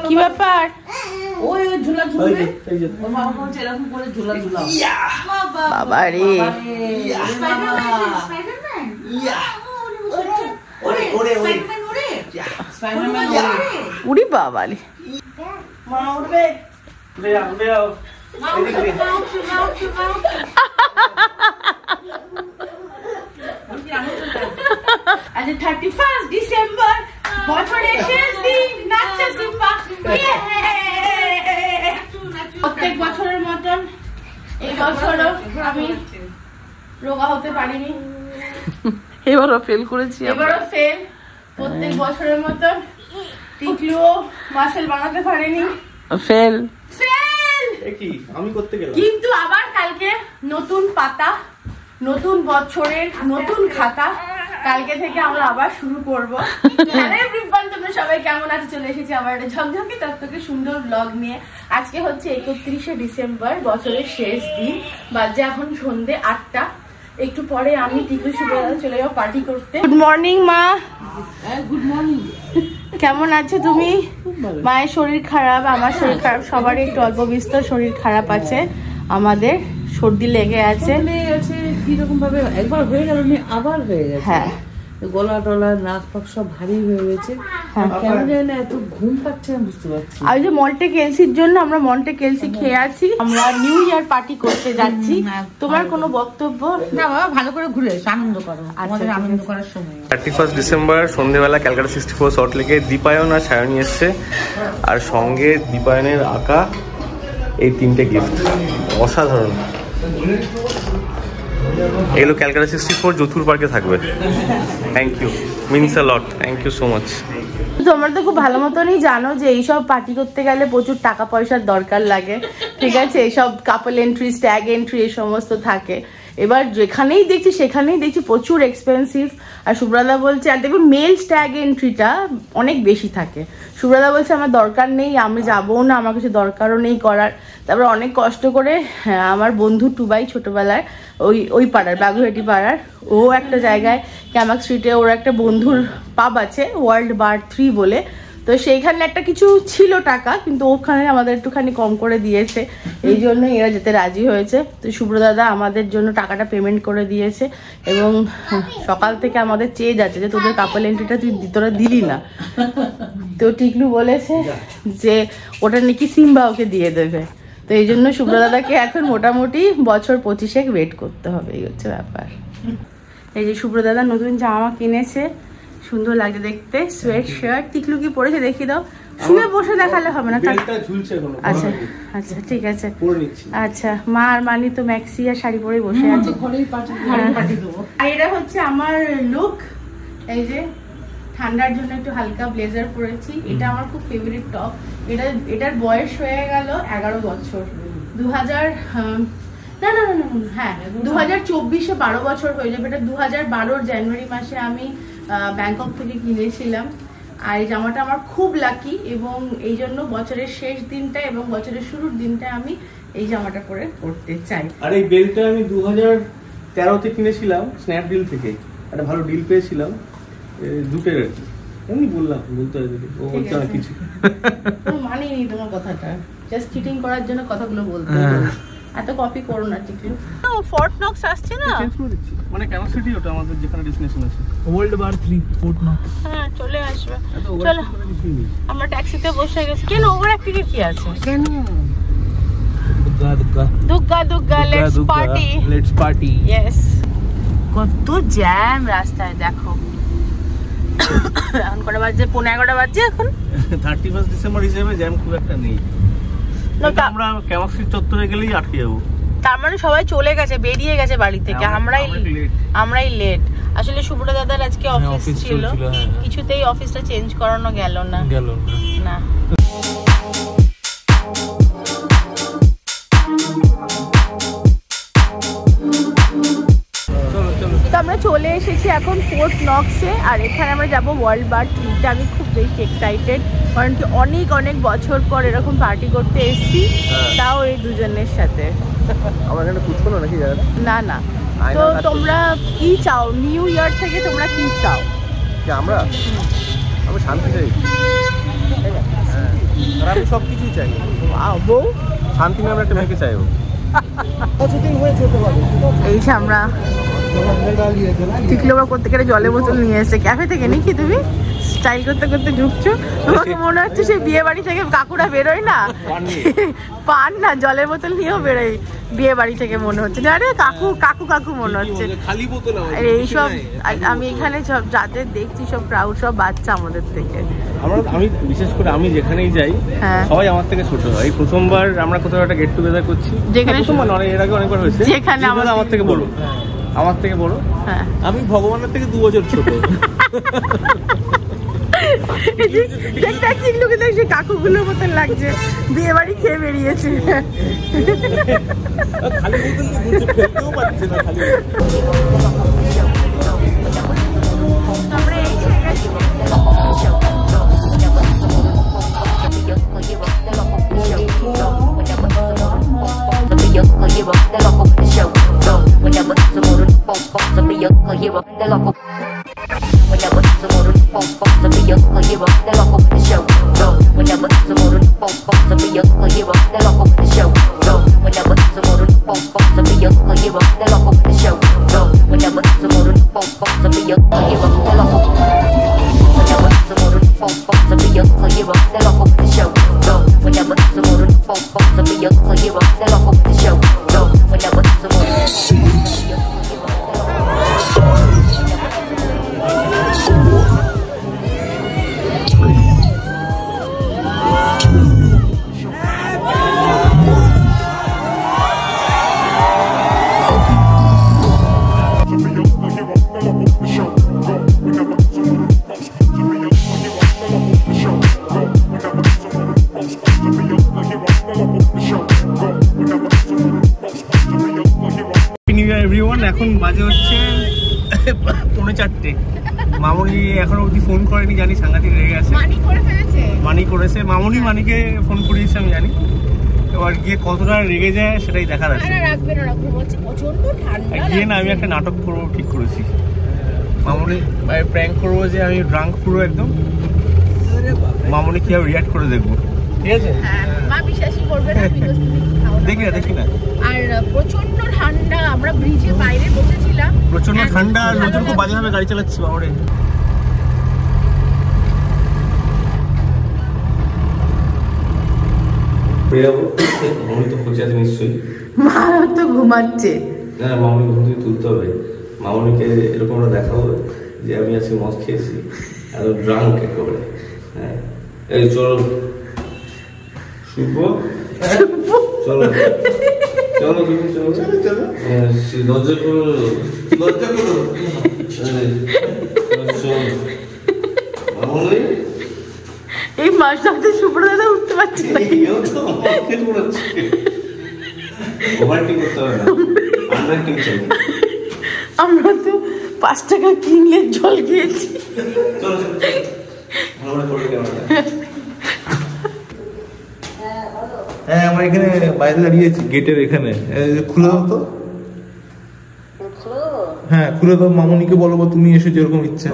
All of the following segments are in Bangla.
কি ব্যাপার? ওই ঝুলা ঝুলবে, ওর বাবা বলছে এরকম করে ঝুলা ঝুলাও। বাবা রে, স্পাইডারম্যান ওরে ওরে স্পাইডারম্যান ওরে, স্পাইডারম্যান ওরে, উড়ি বাবা রে। মা উঠবে, ले आओ আজ 31 ডিসেম্বর, বছরের শেষ দিন, নাচছে সিম্বা। প্রত্যেক বছরের মতন এই বছরও আমি রোগা হতে পারিনি, এবারও ফেল করেছি। এবারও ফেল। প্রত্যেক বছরের মতন টিকলুও মাসেল বানাতে পারেনি, ফেল ফেল। কি আমি করতে গেলাম, কিন্তু আবার কালকে নতুন পাতা, নতুন বছরের নতুন খাতা, কালকে থেকে আমরা আবার শুরু করবো। হ্যালো এভরিওয়ান, তোমরা সবাই কেমন আছো? চলে এসেছি আবার একটা ঝকঝকে তত্ত্বকে সুন্দর ব্লগ নিয়ে। আজকে হচ্ছে 31শে ডিসেম্বর, বছরের শেষ দিন, বাজে এখন সন্ধ্যে 8টা। একটু পরে আমি টিকলু সুব্রতা চলে যাবো পার্টি করতে। গুড মর্নিং মা। Good morning. কেমন আছো তুমি? মায়ের শরীর খারাপ, আমার শরীর খারাপ, সবারই একটু অল্প বিস্তর শরীর খারাপ আছে। আমাদের সর্দি লেগে আছে, কিরকম ভাবে একবার হয়ে গেল, আবার হয়ে গেছে। হ্যাঁ, গলা টলা নাক পাক সব ভারী হয়ে গেছে। কেন জানি না এত ঘুম পাচ্ছে আমি বুঝতে পারছি। আর যে মন্টে কেলসির জন্য আমরা মন্টে কেলসি খেয়ে আছি, আমরা নিউ ইয়ার পার্টি করতে যাচ্ছি। তোমার কোনো বক্তব্য? না বাবা, ভালো করে ঘুরে এসো, আনন্দ করো, আমাদের আনন্দ করার সময়। 31 ডিসেম্বর সন্ধ্যেবেলা ক্যালকাটা 64 সল্ট লেকে দীপায়ন আর সায়নী এসছে, আর সঙ্গে দীপায়নের আঁকা এই 3টে গিফট অসাধারণ। এগুলো ক্যালকাটা 64 যোধপুর পার্কে থাকবে। Thank you, means a lot, thank you so much. তোমরা তো খুব ভালো মতনই জানো যে এইসব পার্টি করতে গেলে প্রচুর টাকা পয়সার দরকার লাগে, ঠিক আছে? এইসব কাপল এন্ট্রি, স্ট্যাগ এন্ট্রি এই সমস্ত থাকে। এবার যেখানেই দেখছি সেখানেই দেখছি প্রচুর এক্সপেন্সিভ। আর সুব্রতা বলছে, আর দেখুন মেল স্ট্যাগ এন্ট্রিটা অনেক বেশি থাকে। সুব্রতা বলছে আমার দরকার নেই, আমি যাবো না, আমার কিছু দরকারও নেই করার। তারপর অনেক কষ্ট করে আমার বন্ধু টুবাই ছোটবেলায় ওই পাড়ার, বাগুইহাটি পাড়ার, ও একটা জায়গায় ক্যামাক স্ট্রিটে ওর একটা বন্ধুর পাব আছে, ওয়ার্ল্ড বার 3 বলে। তো সেইখানে একটা কিছু ছিল টাকা, কিন্তু ওখানে আমাদের একটুখানি কম করে দিয়েছে, এই জন্য এরা যেতে রাজি হয়েছে। তো সুব্রদাদা আমাদের জন্য টাকাটা পেমেন্ট করে দিয়েছে, এবং সকাল থেকে আমাদের চেয়ে যাচ্ছে যে তোদের কাপল এন্ট্রিটা তোরা দিলি না। তো টিকলু বলেছে যে ওটা নাকি সিম্বা ওকে দিয়ে দেবে। তো এই জন্য সুব্রদাদাকে এখন মোটামুটি বছর 25 ওয়েট করতে হবে, এই হচ্ছে ব্যাপার। এই যে সুব্রদাদা নতুন জামা কিনেছে, সুন্দর লাগে দেখতে, সোয়েট শার্ট। টিকলু কি পরেছে দেখি দাও, শুয়ে বসে দেখালে হবে না। আচ্ছা আচ্ছা ঠিক আছে, আচ্ছা। মা আর মানি তো ম্যাক্সি আর শাড়ি পরে বসে আছে। আর এটা হচ্ছে আমার লুক। এই যে ঠান্ডার জন্য একটু হালকা ব্লেজার পরেছি, এটা আমার খুব ফেভারিট টপ। এটার বয়স হয়ে গেল 11 বছর। 2024-এ 12 বছর হয়ে যাবে। এটা 2012 জানুয়ারি মাসে আমি ব্যাংকক থেকে কিনেছিলাম। আর এই জামাটা আমার খুব লাকি, এবং এই জন্য বছরের শেষ দিনটা এবং বছরের শুরুর দিনটা আমি এই জামাটা পরে করতে চাই। আর এই বেল্টটা আমি 2013-তে কিনেছিলাম স্ন্যাপডিল থেকে, একটা ভালো ডিল পেয়েছিলাম দুটের আর কি। এমনি বললাম, বলতে হবে ও বলছে না কিছু, মানিনি তোমার কথাটা, জাস্ট চিটিং করার জন্য কথাগুলো বলতে। এত কপি করো না টিকলু। ফোর্ট নক্স আসছে না, মানে কেন সিটি ওটা আমাদের যেখানে ডেস্টিনেশন আছে, ওয়ার্ল্ড বার 3 ফোর্ট নক্স। হ্যাঁ চলে আসবে, চলো। আমরা ট্যাক্সিতে বসে গেছি। কেন ওভার অ্যাক্টিভে কি আছে? কেন? Dugga Dugga, let's party, let's party. Yes. কত জ্যাম রাস্তায় দেখো। এখন কটা বাজে? 11:15 বাজে এখন। 31 ডিসেম্বর হিসেবে জ্যাম খুব একটা নেই। আমরা ক্যামাক স্ট্রিট চত্বরে গেলেই আটকে যাবো। তার মানে সবাই চলে গেছে, বেরিয়ে গেছে বাড়ি থেকে, আমরাই লেট। আসলে সুব্রত দাদার আজকে অফিস ছিল, কিছুতেই অফিসটা চেঞ্জ করানো গেল না। আমরা চলে এসেছি এখন ফোর্ট নক্সে, আর এখানে আমরা যাবো ওয়ার্ল্ড বার 3-তে। আমি খুব বেশি এক্সাইটেড, কারণ কি অনেক বছর পর এরকম পার্টি করতে এসেছি, তাও এই দুজনের সাথে। না তো তোমরা কি চাও নিউ ইয়ার থেকে? তোমরা কি চাও? আমরা শান্তি চাই। সবকিছুই চাই। বউ শান্তি নামে একটা মেয়েকে চাইবো। এই যে আমরা টিকলো করতে গেলে জলের বোতল নিয়ে এসছে ক্যাফে থেকে, নাকি তুমি স্টাইল করতে করতে ঢুকছো? তোমাকে মনে হচ্ছে সেই বিয়ে বাড়ি থেকে কাকুরা বেরোয় না, পান না জলের বোতল নিয়েও বেরোয় বিয়ে বাড়ি থেকে, মনে হচ্ছে আরে কাকু কাকু কাকু মনে হচ্ছে। আর এইসব আমি এখানে সব যাদের দেখছি সব ক্রাউড সব বাচ্চা আমাদের থেকে। আমি বিশেষ করে আমি যেখানেই যাই সবাই আমার থেকে ছোট হয়। এই প্রথমবার আমরা কোথাও একটা গেট টুগেদার করছি, যেখানে এর আগে অনেকবার হয়েছে, যেখানে আমার থেকে বড়, আমার থেকে বড়। হ্যাঁ, আমি ভগবানের থেকে 2 বছর ছোট। কাকুগুলোর মতন লাগছে, বিয়ে বাড়ি খেয়ে বেরিয়েছে। এখন বাজে হচ্ছে 4:45। মামনি এখনো অবধি ফোন করেনি, জানি সাংঘাতিক রেগে আছে। মানি করেছে মামনিকে ফোন করিয়েছে আমি জানি, এবার গিয়ে কতটা রেগে যায় সেটাই দেখার আছে। গিয়ে না আমি একটা নাটক করবো ঠিক করেছি, মামনি প্র্যাঙ্ক করবো যে আমি ড্রাঙ্ক পুরো একদম, মামনি কিভাবে রিয়াক্ট করে দেখবো, ঠিক আছে? দেখি না। আর প্রচন্ড ঠান্ডা, আমরা ব্রিজের বাইরে বসেছিলাম, প্রচন্ড ঠান্ডা, নতুন খুব বাজে ভাবে গাড়ি চালাচ্ছি বাবারে। মামনি তো খুঁজে আছে নিশ্চয়ই, মা তো ঘুমাচ্ছে। না মামনি ঘুম থেকে তুলতে হবে, মামনিকে এরকম আমরা দেখাবো যে আমি আজকে মদ খেয়েছি, এত ড্রাঙ্ক একেবারে। হ্যাঁ এই চলো শুভ, চলো চলো তুমি চলো চলো, লজ্জা করো লজ্জা করো। এই মাসটাতে সুব্রতা উঠতে পারছে না, আমরা তো 5 টাকা কিনলে জল খেয়েছি। হ্যাঁ আমরা এখানে বাইরে দাঁড়িয়েছি গেটের এখানে, খুলে দাও তো। হ্যাঁ খুলে দাও, মামুনিকে বলো বা তুমি এসে যেরকম ইচ্ছা।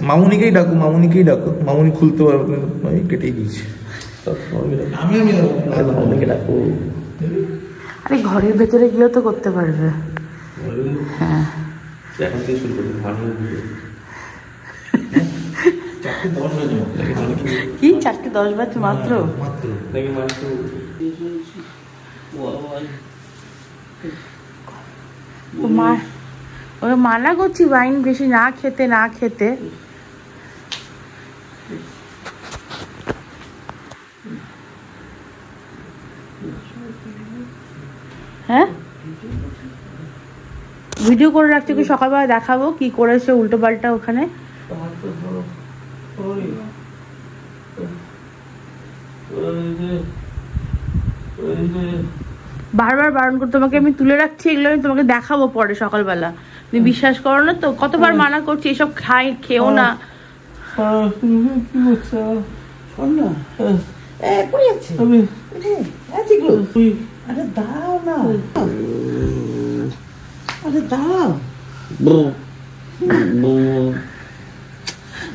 মামুনিকেই ডাকো, মামুনি খুলতে পারবে, কেটেই দিয়েছি। মামুনিকে ডাকো। আরে ঘরের ভেতরে গিয়েও তো করতে পারবে। হ্যাঁ কি 4:10 বাজে মাত্র? ওই মানা করছি ওয়াইন বেশি না খেতে হ্যাঁ ভিডিও করে রাখছি, কি সকালবেলা দেখাবো কি করেছে উল্টো পাল্টা ওখানে। বারবার বারণ করে তোমাকে আমি তুলে রাখছি, এগুলো আমি তোমাকে দেখাবো পরে সকালবেলা, তুমি বিশ্বাস করো না তো, কতবার মানা করছি এসব খেও না। আরে দাঁড়াও না, আরে দাঁড়াও,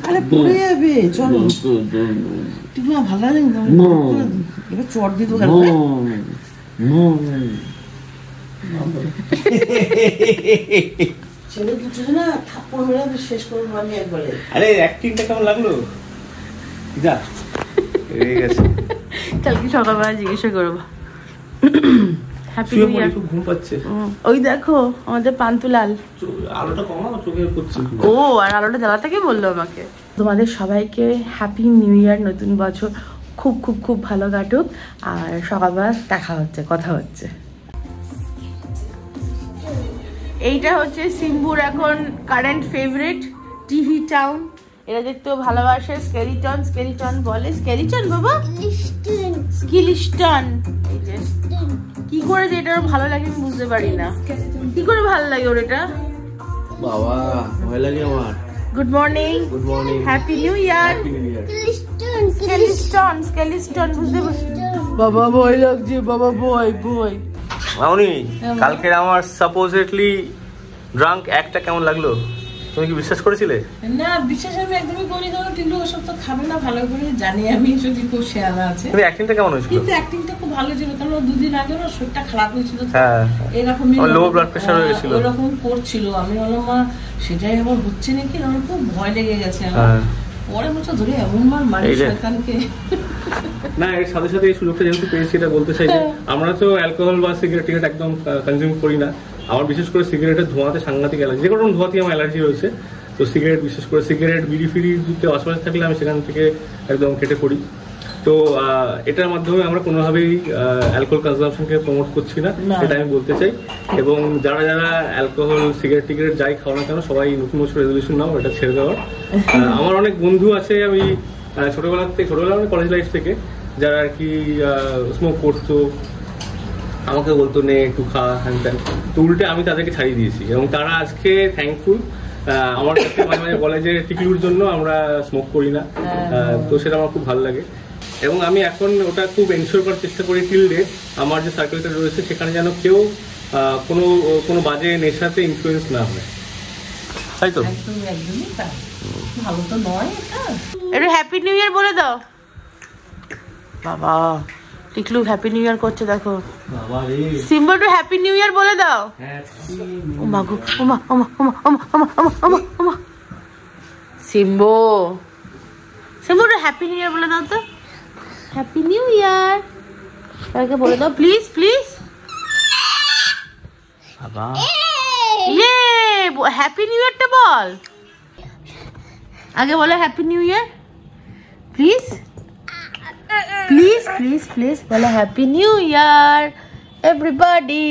আরে পড়ে যাবে, চলো টিপা ভালো লাগে না এবার চট দিয়ে দেবো ছেলে দুটো না থাপ্পড় মেরে শেষ করবো আমি একবারে। আরে অ্যাক্টিংটা কেমন লাগলো? যা গেছে কালকে সকালবেলা জিজ্ঞাসা করবো। Happy new year. ঘুম পাচ্ছে। ওই দেখো আমাদের পান্তুলাল। আলোটা কমাও, চোখে পড়ছে। ও আর আলোটা জ্বালাতে কে বললো আমাকে? তোমাদের সবাইকে হ্যাপি নিউ ইয়ার, নতুন বছর খুব খুব খুব ভালো কাটুক। আর সকালবেলা দেখা হচ্ছে, কথা হচ্ছে। এইটা হচ্ছে সিম্বুর এখন কারেন্ট ফেভারিট টিভি টাউন। এরা দেখতেও ভালোবাসে। স্কেলিটন, স্কেলিটন বলে। স্কেলিটন বাবা, স্কেলিটন। কি করে যে এটা ওর ভালো লাগে আমি বুঝতে পারি না। কি করে ভালো লাগে ওর এটা? বাবা ভয় লাগে আমার। Good morning, good morning, happy new year. Skeleton, skeleton বুঝতে পারছি। বাবা ভয় লাগছে, বাবা ভয় ভয়। মামনি, কালকের আমার সাপোজেটলি ড্রাঙ্ক একটা কেমন লাগলো? তুমি কি বিশ্বাস করেছিলে? না, বিশ্বাস আমি একদমই করি, কারণ টিকলু ওসব তো খাবে না, ভালো করে জানি আমি, যদি খুব শেয়ালা আছে। কিন্তু অ্যাক্টিংটা কেমন হয়েছিল? কিন্তু অ্যাক্টিংটা খুব ভালো ছিল, কারণ দুদিন আগে ওর শরীরটা খারাপ হয়েছিল। হ্যাঁ, এরকম লো ব্লাড প্রেশার হয়ে গেছিল, ওরকম করছিল। আমি বললাম মা সেটাই আবার হচ্ছে নাকি, আমার খুব ভয় লেগে গেছে আমার। পরের বছর ধরে এমন মার মারি শয়তানকে। না, এর সাথে সাথে এই সুযোগটা যেহেতু পেয়েছি, এটা বলতে চাই যে আমরা তো অ্যালকোহল বা সিগারেট একদম কনজিউম করি না। আমার বিশেষ করে সিগারেটের ধোঁয়াতে সাংঘাতিক অ্যালার্জি, যে কোনো ধোঁয়াতেই আমার অ্যালার্জি রয়েছে। তো সিগারেট, বিশেষ করে সিগারেট, বিড়ি ফিড়ি যদি আশেপাশে থাকলে আমি সেখান থেকে একদম কেটে পড়ি। তো এটার মাধ্যমে আমরা কোনোভাবেই অ্যালকোহল কনজাম্পশনকে প্রমোট করছি না, এটা আমি বলতে চাই। এবং যারা যারা অ্যালকোহল, সিগারেট টিগারেট যাই খাও না কেন, সবাই নতুন বছর রেজলিউশন নাও এটা ছেড়ে দেওয়ার। আমার অনেক বন্ধু আছে, আমি ছোটবেলা মানে কলেজ লাইফ থেকে, যারা আর কি স্মোক করতো, আমাকে বলতো নে একটু খা, হ্যান ত্যান। তো উল্টে আমি তাদেরকে ছাড়িয়ে দিয়েছি, এবং তারা আজকে থ্যাঙ্কফুল। আমার কাছে মাঝে মাঝে বলে যে টিকলুর জন্য আমরা স্মোক করি না। তো সেটা আমার খুব ভালো লাগে, এবং আমি এখন ওটা খুব এনশিওর করার চেষ্টা করি টিল ডেট আমার যে সার্কেলটা রয়েছে সেখানে যেন কেউ কোনো বাজে নেশাতে ইনফ্লুয়েন্স না হয়, তাই তো? একদমই তাই, ভালো তো নয় এটা। একটু হ্যাপি নিউ ইয়ার বলে দাও। বাবা টিকলু হ্যাপি নিউ ইয়ার করছে, দেখো। সিম্বু একটু হ্যাপি নিউ ইয়ার বলে দাও। ও মা গো, ও মা, ও মা, ও মা, ও মা, ও মা, ও মা, ও মা, ও মা। সিম্বু, সিম্বু একটু হ্যাপি নিউ ইয়ার বলে দাও তো। হ্যাপি নিউ ইয়ার সবাইকে বলে দাও প্লিজ, প্লিজ। বাবা ইয়ে, হ্যাপি নিউ ইয়ারটা বল আগে, বলো happy new year please, please please please বলো হ্যাপি নিউ ইয়ার এভরিবডি।